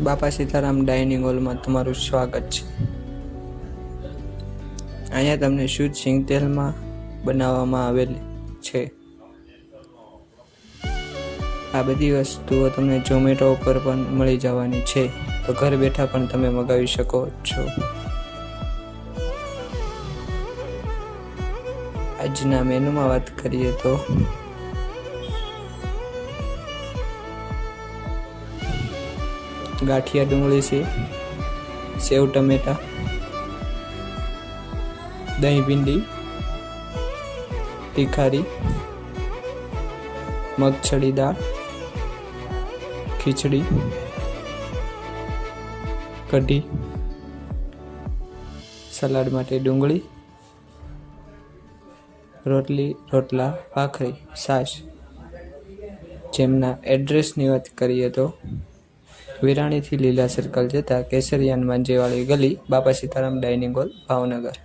બાપા સીતારામ ડાઇનિંગ હોલમાં તમારું સ્વાગત છે। અહીંયા તમને શુદ્ધ સિંગ તેલમાં બનાવવામાં આવેલ છે। આ બધી વસ્તુઓ તમને ઝોમેટો ઉપર પણ મળી જવાની છે, તો ઘર બેઠા પણ તમે મગાવી શકો છો। આજના મેનુમાં વાત કરીએ તો ગાંઠિયા ડુંગળી છે, સેવ ટમેટા, દહીં ભીંડી, તીખારી, મગછડી દાળ, ખીચડી, કઢી, સલાડ માટે ડુંગળી, રોટલી, રોટલા, ભાખરી, છાશ। જેમના એડ્રેસની વાત કરીએ તો વિરાણીથી લીલા સર્કલ જતા કેસરિયાન માંજેવાળી ગલી, બાપા સીતારામ ડાઇનિંગ હોલ, ભાવનગર।